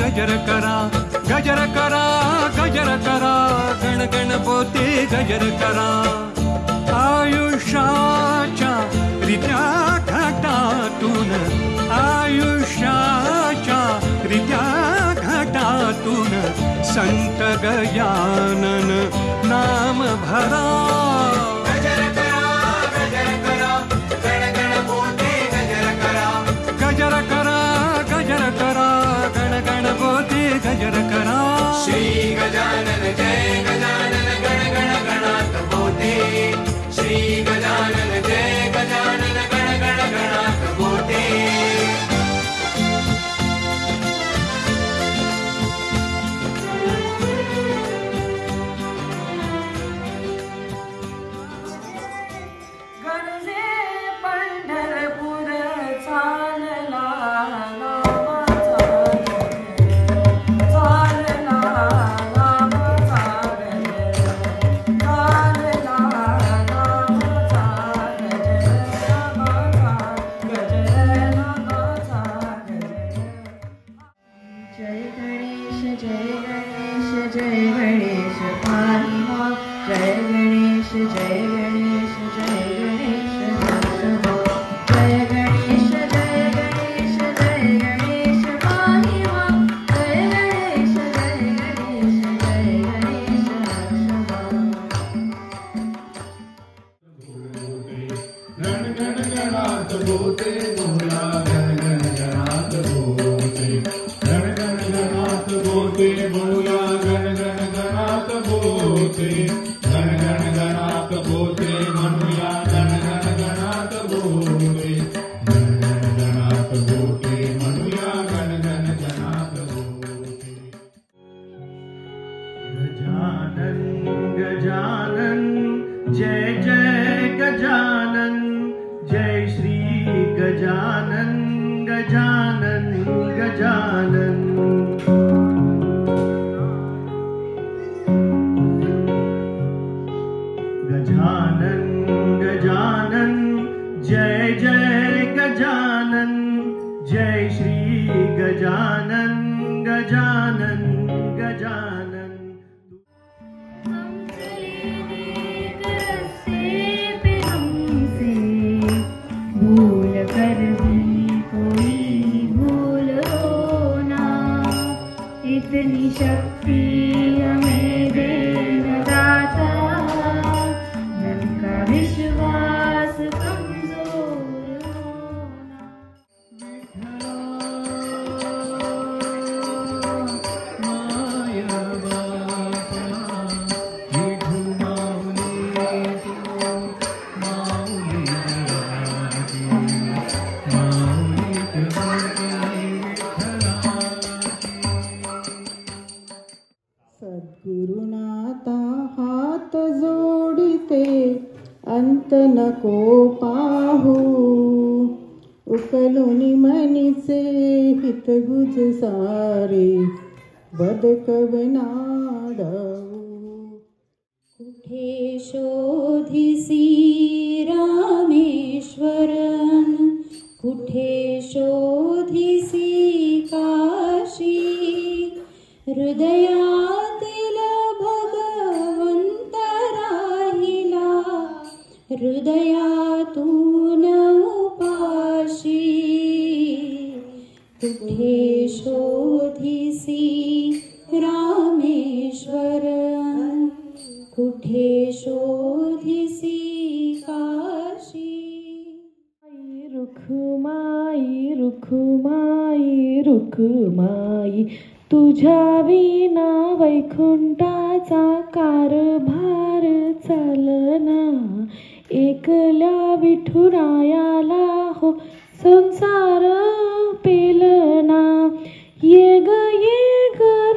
गजर करा गजर करा गजर करा गण गणपती गजर करा आयुष्याच्या रित्या घाटातून आयुष्याच्या रित्या घाटातून संत गजानन नाम भरा गजर करा गजर करा गण गणपती गजर करा गजर करा गजर करा गण गणपती गजर करा श्री गजानन जय गजानन गण गण गणात बोते श्री गजानन जय गजानन गण गण गणात बोते गजानन जय जय गजानन जय श्री गजानन गजानन गजानन गजानन गजानन जय जय गजानन जय श्री गजानन गजानन गजानन इतनी शक्ति हमें देना दाता मन का विश्वास कमजोर होना माया बापा विठू माऊली माऊली सद्गुरुनाथा हात जोडिते अंत नको पाहू उकलुनी मनीचे हितगुज सारे बदकवनादवू कुठे शोधिसी रामेश्वरन कुठे शोधिसी काशी हृदयातील भगवंत राहिला हृदयातून उपाशी कुठे शोधिसी रामेश्वर कुठे शोधिसी काशी रुखमाई रुखमाई रुखमाई तुझ्या विना वैकुंठाचा कारभार चालना एकल्या विठुरायाला हो संसार पेलना ये ग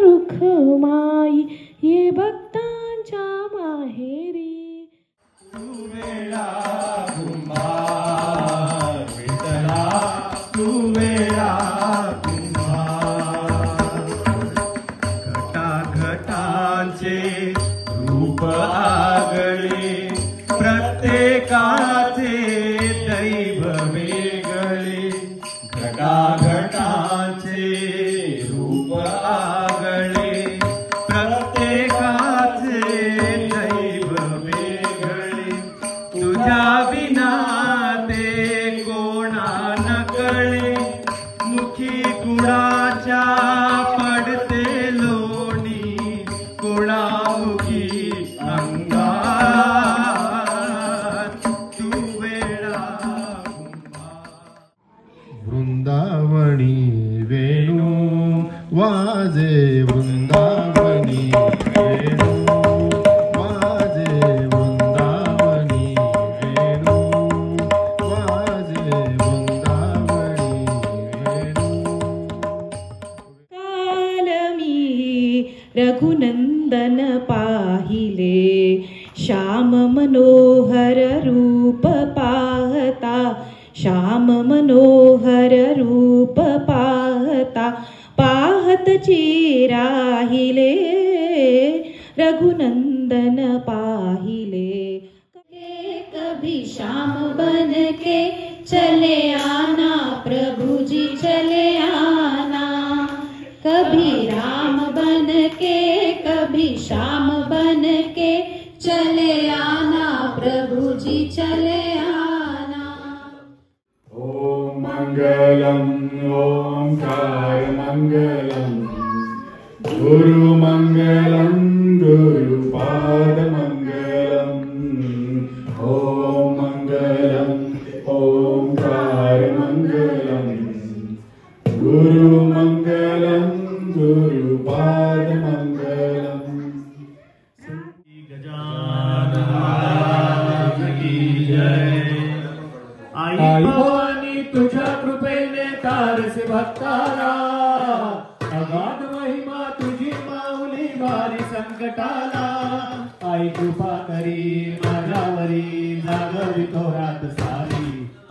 रुखमाई ये भक्तांच्या माहेरी. तू वेळा कुंभार विठ्ठला, तू वेळा कुंभार. घटाघटांचे रूप आगळे, प्रत्येकाचे दैव वेगळे. घटाघटांचे रूप आगळे, प्रत्येकाचे दैव वेगळे. तुझ्या विना ते कोणा न कळे, मुखी कुणाच्या पडते लोणी, कोणामुखी अंगार. तू वेळा वृंदावनी वेणू वाजे, वृंदावनी वेणू वाजे, वृंदावनी वेणू वाजे, वृंदावनी वेणू. काल मी रघुनंदन पाहिले, श्याम मनोहर रूप पाहता, श्याम मनोहर रूप पाहता, पाहतची राहिले, रघुनंदन पाहिले. कभी श्याम बन के चले आना, प्रभु जी चले आना. कभी राम बन के, कभी श्याम बन के चले आना, प्रभु जी चले आना. ओम मंगलम ओंकार मंगलम, गुरु मंगलम गुरुपाद मंगलम. ओम मंगलम ओंकार मंगलम, गुरु मंगलम गुरुपाद मंगलम. गजानन महाराज की जय. आई भवानी तुझ्या कृपेने तारसे भक्ताला, अगाध महिमा तुझी माऊली भारी संकटाला. आई कृपा करी माझ्यावरी, जागवी थोरात सारी.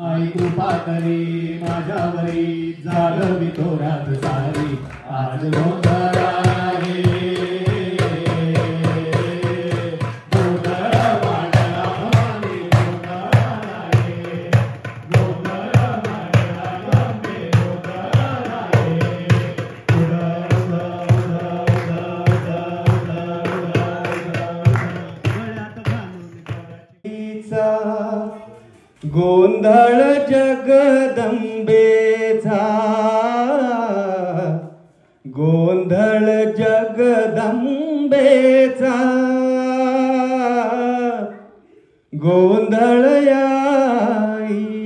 आई कृपा करी माझ्यावरी, जागवी थोरात सारी. आज गोंधळा आहे, गोंधळ मांडला भवानी, गोंधळ आहे. गोंधळ मांडला भवानी, गोंधळ आहे. गोंधळ जगदंबेचा, गोंधळ जगदंबेचा. गोंधळ आई